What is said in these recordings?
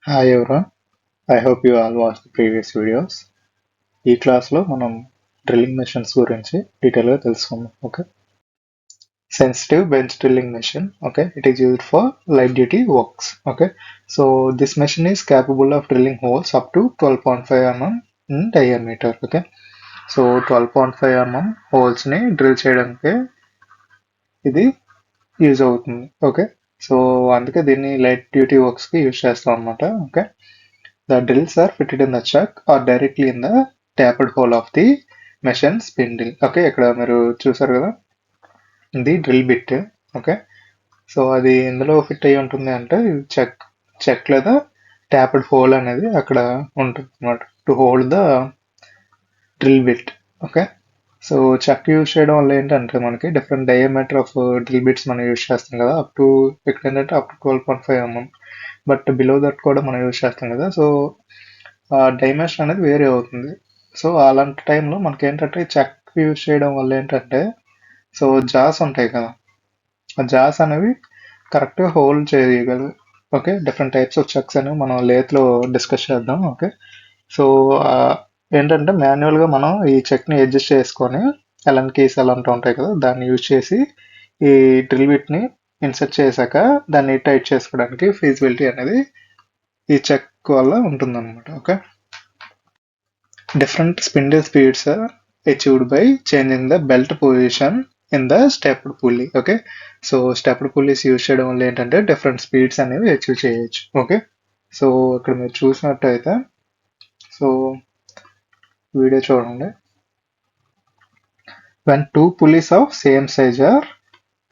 Hi everyone, I hope you all watched the previous videos. ఈ క్లాస్లో మనం drilling machines గురించి డీటెయిల్గా తెలుసుకుందాం. Okay, sensitive bench drilling machine. Okay, it is used for light duty works. Okay, so this machine is capable of drilling holes up to 12.5 mm in diameter. Okay, so 12.5 mm హోల్స్ని drill చేయడానికి ఇది use అవుతుంది. Okay, so అందుకే దీన్ని light duty వర్క్స్కి use చేస్తాం అనమాట. Okay, the drills are fitted in the chuck or directly in the tapered hole of the machine spindle. Okay, ఇక్కడ మీరు చూసారు కదా, ఇది డ్రిల్ బిట్. ఓకే, సో అది ఎందులో ఫిట్ అయ్యి ఉంటుంది అంటే చెక్ లేదా ట్యాప్డ్ హోల్ అనేది అక్కడ ఉంటుంది అనమాట, to hold the drill bit. Okay, so chuck use చేయడం వల్ల ఏంటంటే మనకి different diameter of drill bits మనం యూజ్ చేస్తాం కదా, అప్ టు ఇక్కడ ఏంటంటే up to 12.5 mm, but below that కూడా మనం యూజ్ చేస్తాం కదా. సో డైమెన్షన్ అనేది వేరే అవుతుంది. సో అలాంటి టైంలో మనకి ఏంటంటే చెక్ యూజ్ చేయడం వల్ల ఏంటంటే, సో జాస్ ఉంటాయి కదా, ఆ జాస్ అనేవి కరెక్ట్గా హోల్డ్ చేయగలదు. Okay, different types of checks అనేవి మనం లేత్లో డిస్కస్ చేద్దాం. ఓకే, సో ఏంటంటే మాన్యువల్గా మనం ఈ చెక్ని అడ్జస్ట్ చేసుకొని ఎలాంటి కేసు అలాంటి ఉంటాయి కదా, దాన్ని యూజ్ చేసి ఈ డ్రిల్ బిట్ని ఇన్సర్ట్ చేశాక దాన్ని టైట్ చేసుకోవడానికి ఫీజిబిలిటీ అనేది ఈ చెక్ వల్ల ఉంటుందన్నమాట. Okay, different spindle speeds are achieved by changing the belt position in the stepped pulley. Okay, so stepped pulleys use చేయడం వల్ల ఏంటంటే డిఫరెంట్ స్పీడ్స్ అనేవి అచీవ్ చేయొచ్చు. ఓకే, సో ఇక్కడ మీరు చూసినట్టయితే, సో వీడియో చూడండి. when two pulleys of same size are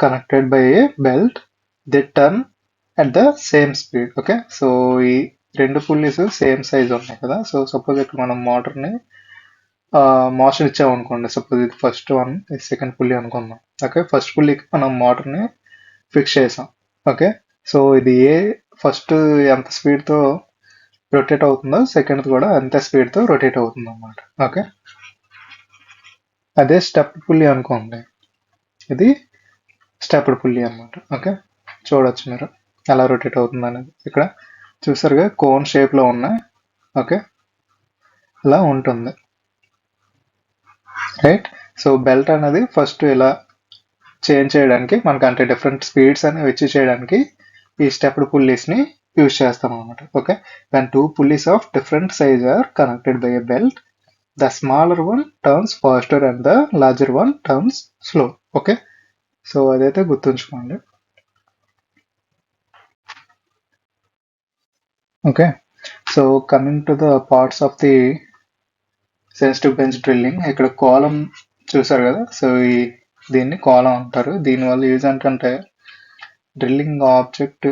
connected by a belt, they turn at the same speed. Okay, so ఈ రెండు పుల్లీస్ సేమ్ సైజ్ ఉన్నాయి కదా, సో సపోజ్ ఇక్కడ మనం మోటార్ని మోషన్ ఇచ్చామనుకోండి, సపోజ్ ఇది ఫస్ట్ వన్, ఇది సెకండ్ పుల్లీ అనుకుందాం. ఓకే, ఫస్ట్ పుల్లీకి మనం మోటార్ని ఫిక్స్ చేసాం. ఓకే, సో ఇది ఫస్ట్ ఎంత స్పీడ్తో రొటేట్ అవుతుందో సెకండ్ కూడా అంతే స్పీడ్తో రొటేట్ అవుతుంది అన్నమాట. ఓకే, అదే స్టెప్ పుల్లీ అనుకోండి, ఇది స్టెప్డ్ పుల్లీ అన్నమాట. ఓకే, చూడొచ్చు మీరు ఎలా రొటేట్ అవుతుంది అనేది. ఇక్కడ చూసారుగా కోన్ షేప్లో ఉన్నాయి. ఓకే, ఇలా ఉంటుంది. రైట్, సో బెల్ట్ అనేది ఫస్ట్ ఇలా చేంజ్ చేయడానికి మనకు అంటే డిఫరెంట్ స్పీడ్స్ అనేవి అచీవ్ చేయడానికి ఈ స్టెప్డ్ పుల్లీస్ని యూజ్ చేస్తాం అనమాట. Okay, when two pulleys of different size are connected by a belt, the smaller one turns faster and the larger one turns slow. Okay, so అదైతే గుర్తుంచుకోండి. Okay, so coming to the parts of the sensitive bench drilling, ఇక్కడ కాలం చూసారు కదా, so దీన్ని కాలం అంటారు. దీనివల్ల use ఏంటంటే drilling object,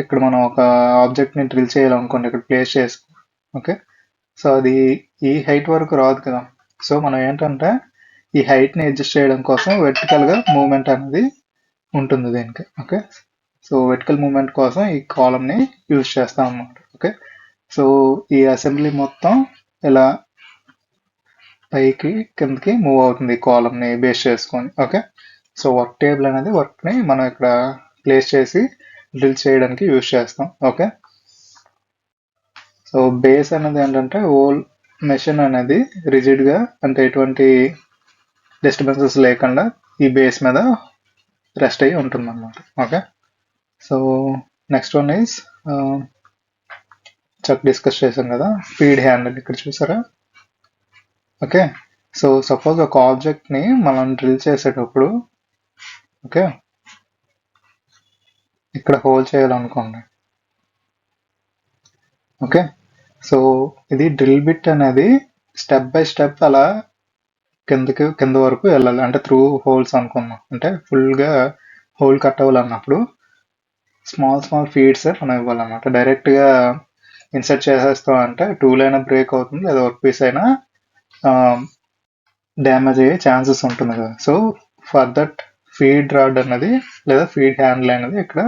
ఇక్కడ మనం ఒక ఆబ్జెక్ట్ని డ్రిల్ చేయాలనుకోండి, ఇక్కడ ప్లేస్ చేసుకో. ఓకే, సో అది ఈ హైట్ వరకు రాదు కదా, సో మనం ఏంటంటే ఈ హైట్ని అడ్జస్ట్ చేయడం కోసం వెర్టికల్గా మూమెంట్ అనేది ఉంటుంది దీనికి. ఓకే, సో వెర్టికల్ మూమెంట్ కోసం ఈ కాలంని యూజ్ చేస్తాం అన్నమాట. ఓకే, సో ఈ అసెంబ్లీ మొత్తం ఇలా పైకి కిందకి మూవ్ అవుతుంది కాలంని బేస్ చేసుకొని. ఓకే, సో వర్క్ టేబుల్ అనేది వర్క్ని మనం ఇక్కడ ప్లేస్ చేసి డ్రిల్ చేయడానికి యూజ్ చేస్తాం. ఓకే, సో బేస్ అనేది ఏంటంటే హోల్ మెషిన్ అనేది రిజిడ్గా, అంటే ఎటువంటి డిస్టర్బెన్సెస్ లేకుండా ఈ బేస్ మీద రెస్ట్ అయ్యి ఉంటుంది అన్నమాట. Okay, so next one is chuck discuss చేసాం కదా, ఫీడ్ హ్యాండిల్ ఇక్కడ చూసారా. ఓకే, సో సపోజ్ ఒక ఆబ్జెక్ట్ని మనం డ్రిల్ చేసేటప్పుడు, ఓకే, ఇక్కడ హోల్ చేయాలనుకోండి. ఓకే, సో ఇది డ్రిల్ బిట్ అనేది స్టెప్ బై స్టెప్ అలా కింద వరకు వెళ్ళాలి, అంటే త్రూ హోల్స్ అనుకున్నాం, అంటే ఫుల్గా హోల్ కట్ అవ్వాలన్నప్పుడు స్మాల్ ఫీడ్స్ మనం ఇవ్వాలన్నమాట. డైరెక్ట్గా ఇన్సర్ట్ చేసేస్తాం అంటే టూల్ అయినా బ్రేక్ అవుతుంది, లేదా వర్క్ పీస్ అయినా డ్యామేజ్ అయ్యే ఛాన్సెస్ ఉంటుంది కదా. So for that feed rod అనేది లేదా ఫీడ్ హ్యాండిల్ అనేది ఇక్కడ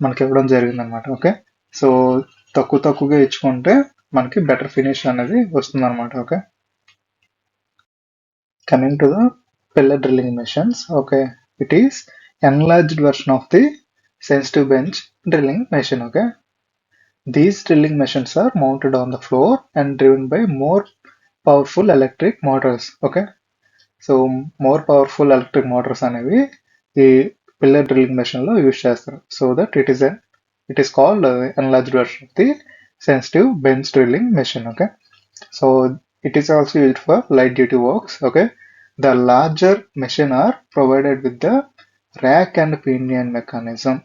మనకి ఇవ్వడం జరిగింది అనమాట. ఓకే, సో తక్కువగా ఇచ్చుకుంటే మనకి బెటర్ ఫినిష్ అనేది వస్తుంది అనమాట. Okay, coming to the pellet drilling machines. Okay, it is enlarged version of the sensitive bench drilling machine. Okay, These drilling machines are mounted on the floor and driven by more powerful electric motors. Okay, so more powerful electric motors అనేవి ఈ pillar drilling machine లో use చేస్తారు. So that it is called enlarged version of the sensitive bench drilling machine. Okay, so it is also used for light duty works. Okay, the larger machine are provided with the rack and pinion mechanism.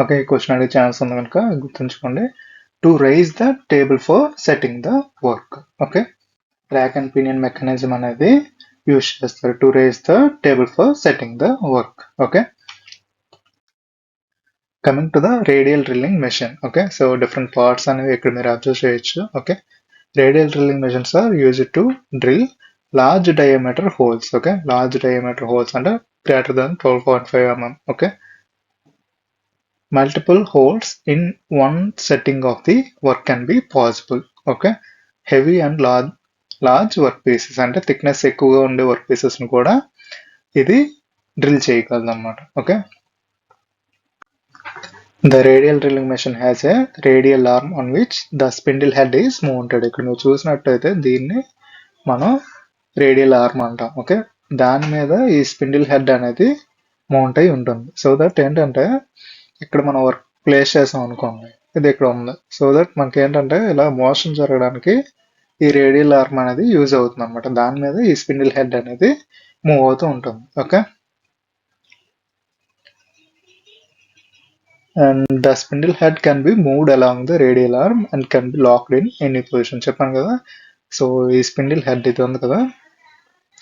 Okay, ఈ question అడిగే chance ఉంది కనుక గుర్తుంచుకోండి. To raise the table for setting the work. Okay, rack and pinion mechanism అనేది use చేస్తారు to raise the table for setting the work. Okay, coming to the radial drilling machine. Okay, so different parts అనేవి ఇక్కడ మీరు observe చేయొచ్చు. Okay, radial drilling machines are used to drill large diameter holes. Okay, large diameter holes అంటే greater than 12.5 mm. Okay, multiple holes in one setting of the work can be possible. Okay, heavy and large work pieces అంటే thickness ఎక్కువగా ఉండే work pieces ని కూడా ఇది drill చేయగలదు అన్నమాట. Okay, the radial drilling machine has a radial arm on which the spindle head is mounted. ఇక్కడ నువ్వు చూసినట్టయితే దీన్ని మనం రేడియల్ ఆర్మ్ అంటాం. ఓకే, దాని మీద ఈ స్పిండిల్ హెడ్ అనేది మౌంట్ అయి ఉంటుంది. సో దట్ ఏంటంటే ఇక్కడ మనం వర్క్ ప్లేస్ చేసాం అనుకోండి, ఇది ఇక్కడ ఉంది. సో దట్ మనకి ఏంటంటే ఇలా మోషన్ జరగడానికి ఈ రేడియల్ ఆర్మ్ అనేది యూజ్ అవుతుంది అనమాట. దాని మీద ఈ స్పిన్డిల్ హెడ్ అనేది మూవ్ అవుతూ ఉంటుంది. Okay, and the spindle head can be moved along the radial arm and can be locked in any position. చెప్పాను కదా. సో ఈ స్పిన్డిల్ హెడ్ ఇది ఉంది కదా,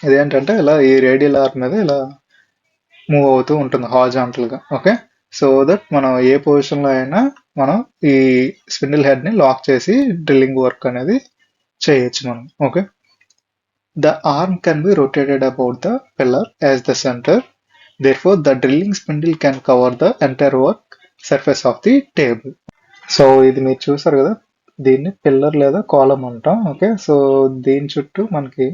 ఇదేంటంటే ఇలా ఈ రేడియల్ ఆర్మ్ మీద ఇలా మూవ్ అవుతూ ఉంటుంది హారిజాంటల్ గా. ఓకే, సో దట్ మనం ఏ పొజిషన్ లో అయినా మనం ఈ స్పిన్డిల్ హెడ్ ని లాక్ చేసి డ్రిల్లింగ్ వర్క్ అనేది చేయొచ్చు మనం. Okay, the arm can B rotated about the pillar as the centre. Therefore the drilling spindle can cover the entire work surface of the table. So ఇది మీరు చూసారు కదా, దీన్ని పిల్లర్ లేదా కాలమ్ అంటాం. ఓకే, సో దీని చుట్టూ మనకి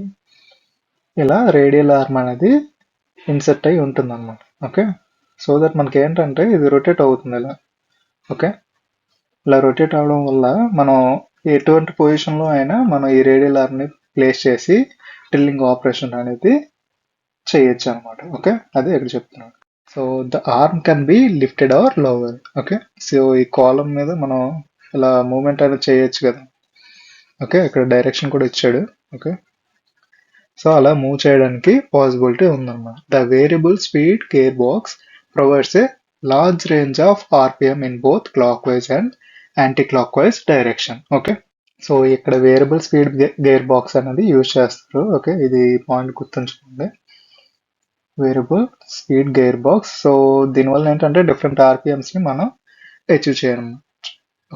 ఇలా రేడియల్ ఆర్మ్ అనేది ఇన్సెర్ట్ అయి ఉంటుంది అనమాట. ఓకే, సో దట్ మనకి ఏంటంటే ఇది రొటేట్ అవుతుంది ఇలా. ఓకే, ఇలా రొటేట్ అవడం వల్ల మనం ఎటువంటి పొజిషన్లో అయినా మనం ఈ రేడియల్ ఆర్మ్ని ప్లేస్ చేసి డ్రిల్లింగ్ ఆపరేషన్ అనేది చేయొచ్చు అనమాట. ఓకే, అదే ఇక్కడ చెప్తున్నాను. So the arm can be lifted or lower. Okay, so ఈ కాలమ్ మీద మనం ఇలా మూమెంట్ అనేది చేయొచ్చు కదా. ఓకే, ఇక్కడ డైరెక్షన్ కూడా ఇచ్చాడు. ఓకే, సో అలా మూవ్ చేయడానికి పాసిబిలిటీ ఉందన్నమాట. The variable speed gear box provides a large range of RPM in both clockwise and anti-clockwise direction. Okay, so ఇక్కడ వేరియబుల్ స్పీడ్ గేర్ బాక్స్ అనేది యూజ్ చేస్తారు. ఓకే, ఇది పాయింట్ గుర్తుంచుకోండి, variable speed gear box. So దీనివల్ల ఏంటంటే different ఆర్పిఎమ్స్ ని మనం achieve చేయడం.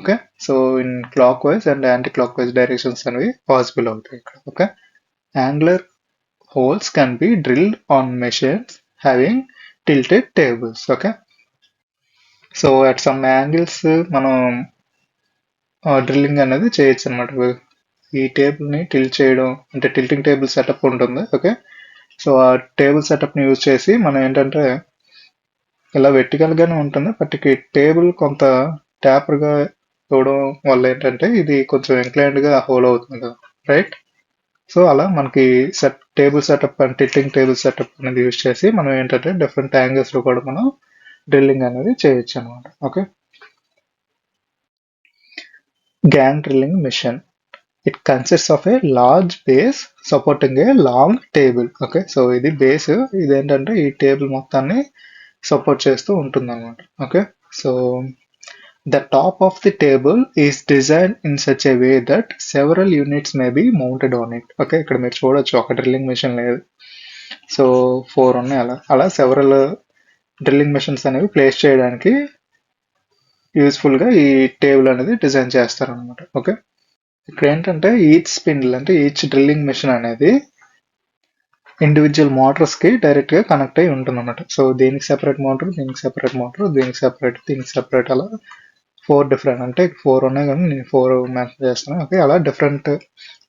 Okay, so in clock wise and anti clock wise directions అనేవి పాసిబుల్ అవుతాయి ఇక్కడ. Okay, angular holes can be drilled on machines having tilted tables. Okay, so at some angles మనం drilling అనేది చేయొచ్చు అనమాట. ఈ టేబుల్ ని టిల్ట్ చేయడం అంటే టిల్టింగ్ టేబుల్ సెటప్ ఉంటుంది. ఓకే, సో ఆ టేబుల్ సెటప్ ని యూజ్ చేసి మనం ఏంటంటే ఇలా వెర్టికల్ గానే ఉంటుంది, బట్ ఈ టేబుల్ కొంత ట్యాపర్ గా ఇవ్వడం వల్ల ఏంటంటే ఇది కొంచెం ఇంక్లైన్డ్ గా హోల్ అవుతుంది కదా, రైట్. సో అలా మనకి table setup and tilting table setup అనేది యూజ్ చేసి మనం ఏంటంటే డిఫరెంట్ యాంగిల్స్ లో కూడా మనం డ్రిల్లింగ్ అనేది చేయొచ్చు అనమాట. Okay, gang drilling machine. It consist of a large base supporting a long table. Okay, so ఇది బేస్, ఇదేంటంటే ఈ టేబుల్ మొత్తాన్ని సపోర్ట్ చేస్తూ ఉంటుంది అనమాట. Okay, so the top of the table is designed in such a way that several units may be mounted on it. Okay, ఇక్కడ మీరు చూడొచ్చు ఒక డ్రిల్లింగ్ మెషిన్ లేదు, సో 4 ఉన్నాయి. అలా సెవరల్ డ్రిల్లింగ్ మెషిన్స్ అనేవి ప్లేస్ చేయడానికి యూస్ఫుల్ గా ఈ టేబుల్ అనేది డిజైన్ చేస్తారు అనమాట. ఓకే, ఇక్కడ ఏంటంటే ఈచ్ స్పిన్డిల్ అంటే ఈచ్ డ్రిల్లింగ్ మెషిన్ అనేది ఇండివిజువల్ మోటార్స్ కి డైరెక్ట్ గా కనెక్ట్ అయి ఉంటుంది అనమాట. సో దీనికి సెపరేట్ మోటార్, దీనికి సెపరేట్ మోటార్, దీనికి సెపరేట్ అలా 4 డిఫరెంట్, అంటే 4 ఉన్నాయి కానీ నేను 4 మెన్షన్ చేస్తున్నాను. ఓకే, అలా డిఫరెంట్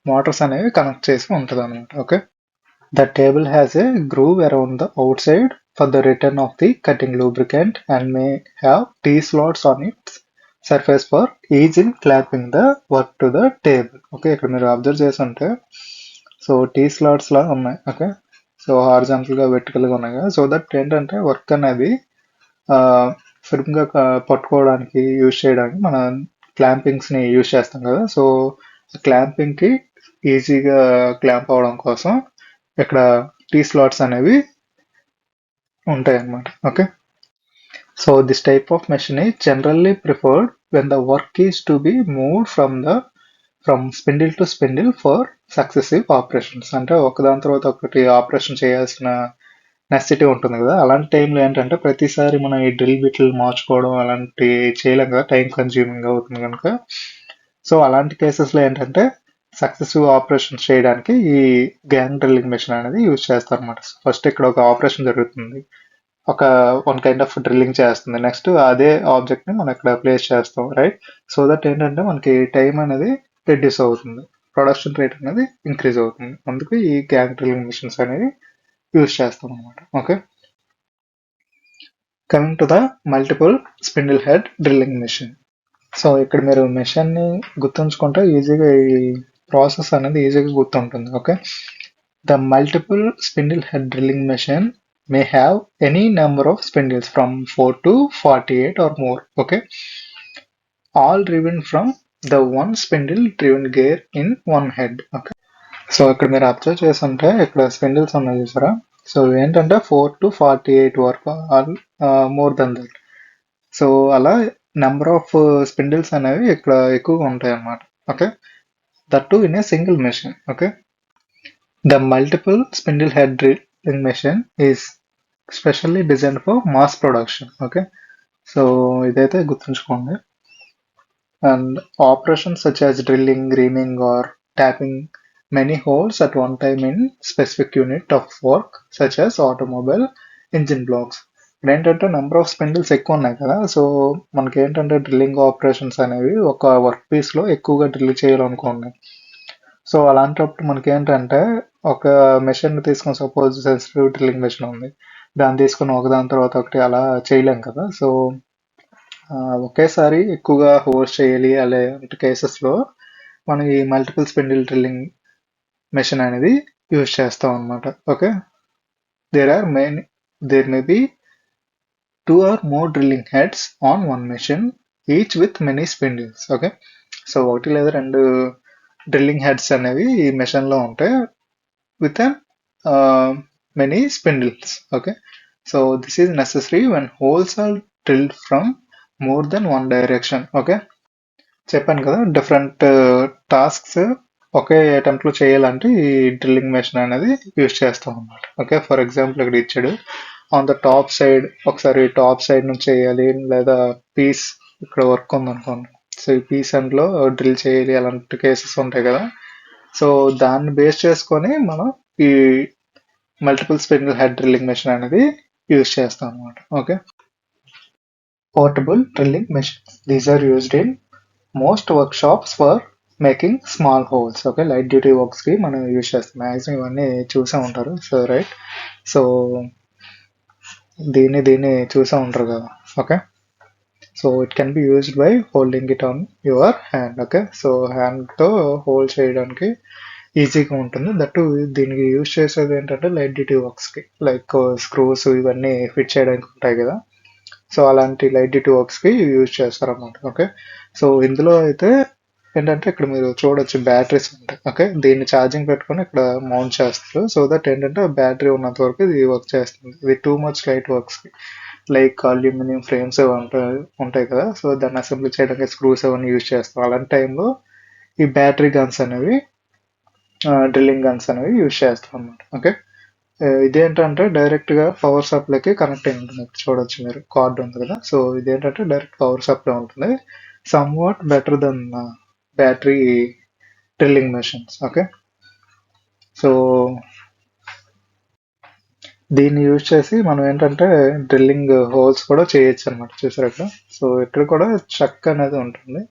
మోటార్స్ అనేవి కనెక్ట్ చేసి ఉంటుంది అనమాట. Okay, the table has a groove around the out side for the return of the cutting lubricant and may have T slots on its surface for is in clapping the work to the table. Okay, ఇక్కడ మీరు observe చేస్తుంటే so tea slots లా ఉన్నాయి. Okay, so horizontal గా vertical గా ఉన్నాయి కదా. So that ఏంటంటే work అనేది ఫిర్మ్ గా పట్టుకోవడానికి యూజ్ చేయడానికి మనం క్లాంపింగ్స్ ని యూజ్ చేస్తాం కదా. సో క్లాంపింగ్ కి ఈజీగా క్లాంప్ అవడం కోసం ఇక్కడ టీ స్లాట్స్ అనేవి ఉంటాయి అన్నమాట. Okay, so this type of machine is generally preferred when the work is to be moved from spindle to spindle for successive operations. అంటే ఒకదాని తర్వాత ఒకటి ఆపరేషన్ చేయాల్సిన నెసిటీ ఉంటుంది కదా. అలాంటి టైంలో ఏంటంటే ప్రతిసారి మనం ఈ డ్రిల్ బిట్లు మార్చుకోవడం అలాంటి చేయలేం కదా, టైం కన్జ్యూమింగ్ అవుతుంది కనుక. సో అలాంటి కేసెస్లో ఏంటంటే సక్సెసివ్ ఆపరేషన్స్ చేయడానికి ఈ గ్యాంగ్ డ్రిల్లింగ్ మెషిన్ అనేది యూజ్ చేస్తారు అనమాట. ఫస్ట్ ఇక్కడ ఒక ఆపరేషన్ జరుగుతుంది, ఒక వన్ కైండ్ ఆఫ్ డ్రిల్లింగ్ చేస్తుంది, నెక్స్ట్ అదే ఆబ్జెక్ట్ ని మనం ఇక్కడ ప్లేస్ చేస్తాం, రైట్. సో దట్ ఏంటంటే మనకి టైం అనేది రెడ్యూస్ అవుతుంది, ప్రొడక్షన్ రేట్ అనేది ఇంక్రీజ్ అవుతుంది. అందుకు ఈ గ్యాంగ్ డ్రిల్లింగ్ మిషన్స్ అనేవి యూజ్ చేస్తాం అనమాట. Okay, coming to the multiple spindle head drilling machine. So ఇక్కడ మీరు మెషిన్ ని గుర్తుంచుకుంటే ఈజీగా ఈ ప్రాసెస్ అనేది ఈజీగా గుర్తుంటుంది. Okay, the multiple spindle head drilling machine may have any number of spindles from 4 to 48 or more. Okay, all driven from the one spindle driven gear in one head. Okay, so ఇక్కడ మీరు observe చేస్తుంటే ఇక్కడ స్పిన్డిల్స్ ఉన్నాయి చూసారా. So ఏంటంటే 4 to 48 వరకు all more than that. So అలా number of spindles అనేవి ఇక్కడ ఎక్కువగా ఉంటాయి అన్నమాట. Okay, that too in a single machine. Okay, the multiple spindle head drilling machine is specially design for mass production. Okay, so ఇదైతే గుర్తుంచుకోండి. And operations such as drilling, reaming or tapping many holes at one time in specific unit of work such as automobile engine blocks. ఇప్పుడు ఏంటంటే number of స్పిన్డిల్స్ ఎక్కువ ఉన్నాయి కదా. So మనకి ఏంటంటే drilling operations అనేవి ఒక వర్క్ పీస్ లో ఎక్కువగా డ్రిల్ చేయాలనుకోండి. సో అలాంటప్పుడు మనకి ఏంటంటే ఒక మెషిన్ తీసుకుని, సపోజ్ సెన్సిటివ్ డ్రిల్లింగ్ మెషిన్ ఉంది, దాన్ని తీసుకుని ఒకదాని తర్వాత ఒకటి అలా చేయలేం కదా. సో ఒకేసారి ఎక్కువగా హోల్స్ చేయాలి అలాంటి కేసెస్లో మనం ఈ మల్టిపుల్ స్పిన్డిల్ డ్రిల్లింగ్ మెషిన్ అనేది యూజ్ చేస్తాం అనమాట. Okay, there may be 2 or more drilling heads on one machine, each with many spindles. Okay, so ఒకటి లేదా రెండు డ్రిల్లింగ్ హెడ్స్ అనేవి ఈ మెషిన్ లో ఉంటాయి with many spindles. Okay, so this is necessary when holes are drilled from more than one direction. Okay, చెప్పాను కదా different tasks ఒకే attempt లో చేయాలంటే ఈ డ్రిల్లింగ్ మెషిన్ అనేది యూజ్ చేస్తాం అన్నమాట. ఓకే, ఫర్ ఎగ్జాంపుల్ ఇక్కడ ఇచ్చాడు ఆన్ ద టాప్ సైడ్, ఒకసారి టాప్ సైడ్ నుంచి చేయాలి, లేదా పీస్ ఇక్కడ వర్క్ ఉంది అనుకోండి, సో ఈ పీస్ అందులో డ్రిల్ చేయాలి, అలాంటి కేసెస్ ఉంటాయి కదా. సో దాన్ని బేస్ చేసుకొని మనం ఈ multiple spindle head drilling machine అనేది యూజ్ చేస్తాం అనమాట. Okay, portable drilling machines, these are used in most work shops for making small holes. Okay, light duty works కి మనం యూజ్ చేస్తాం, మ్యాక్సిమం ఇవన్నీ చూసే ఉంటారు. సో రైట్, సో దీన్ని చూసే ఉంటారు కదా. Okay, so it can be used by holding it on your hand. Okay, so హ్యాండ్తో హోల్డ్ చేయడానికి ఈజీగా ఉంటుంది. దట్టు దీనికి యూజ్ చేసేది ఏంటంటే లైట్ డ్యూటీ వర్క్స్కి, లైక్ స్క్రూస్ ఇవన్నీ ఫిట్ చేయడానికి ఉంటాయి కదా. సో అలాంటి లైట్ డ్యూటీ వర్క్స్కి యూజ్ చేస్తారన్నమాట. ఓకే, సో ఇందులో అయితే ఏంటంటే ఇక్కడ మీరు చూడొచ్చు బ్యాటరీస్ ఉంటాయి. ఓకే, దీన్ని ఛార్జింగ్ పెట్టుకొని ఇక్కడ మౌంట్ చేస్తారు. సో దట్ ఏంటంటే బ్యాటరీ ఉన్నంత వరకు ఇది వర్క్ చేస్తుంది. ఇది టూ మచ్ లైట్ వర్క్స్కి, లైక్ అల్యూమినియం ఫ్రేమ్స్ ఉంటాయి కదా. సో దాన్ని అసెంబ్లీ చేయడానికి స్క్రూస్ అవన్నీ యూజ్ చేస్తాం. అలాంటి టైంలో ఈ బ్యాటరీ గన్స్ అనేవి, డ్రిల్లింగ్ గన్స్ అనేవి యూజ్ చేస్తాం అన్నమాట. ఓకే, ఇదేంటంటే డైరెక్ట్ గా పవర్ సప్లైకి కనెక్ట్ అయి ఉంటుంది. చూడొచ్చు మీరు కార్డ్ ఉంది కదా. సో ఇదేంటంటే డైరెక్ట్ పవర్ సప్లై ఉంటుంది, somewhat better than battery drilling machines. Okay, so దీన్ని యూజ్ చేసి మనం ఏంటంటే డ్రిల్లింగ్ హోల్స్ కూడా చేయొచ్చు అనమాట. చూసారు ఇక్కడ. సో ఇక్కడ కూడా చక్ అనేది ఉంటుంది.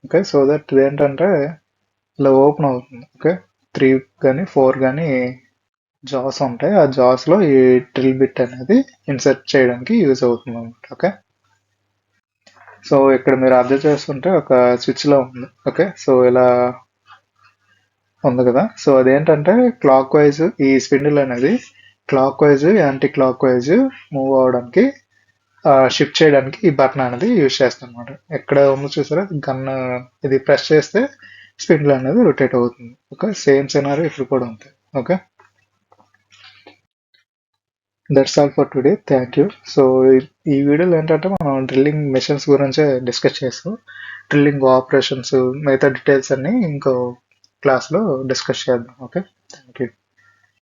ఓకే, సో దట్ ఇదేంటంటే ఇలా ఓపెన్ అవుతుంది. ఓకే, 3 కానీ 4 కానీ జాస్ ఉంటాయి, ఆ జాస్ లో ఈ డ్రిల్ బిట్ అనేది ఇన్సర్ట్ చేయడానికి యూజ్ అవుతుంది అనమాట. ఓకే, సో ఇక్కడ మీరు అబ్జర్వ్ చేస్తుంటే ఒక స్విచ్లో ఉంది. ఓకే, సో ఇలా ఉంది కదా. సో అదేంటంటే క్లాక్ వైజ్ ఈ స్పిండిల్ అనేది clock wise anti clock wise move అవడానికి షిఫ్ట్ చేయడానికి ఈ బటన్ అనేది యూజ్ చేస్తాం అనమాట. ఎక్కడ ఉందో చూసారా గన్, ఇది ప్రెస్ చేస్తే స్పిండిల్ అనేది రొటేట్ అవుతుంది. ఓకే, సేమ్ సినారీ ఇప్పుడు కూడా ఉంది. Okay, that's all for today. Thank you. So ఈ వీడియోలో ఏంటంటే మనం డ్రిల్లింగ్ మెషిన్స్ గురించే డిస్కస్ చేస్తాం. డ్రిల్లింగ్ ఆపరేషన్స్ మిగతా డీటెయిల్స్ అన్ని ఇంకో క్లాస్లో డిస్కస్ చేద్దాం. Okay, thank you.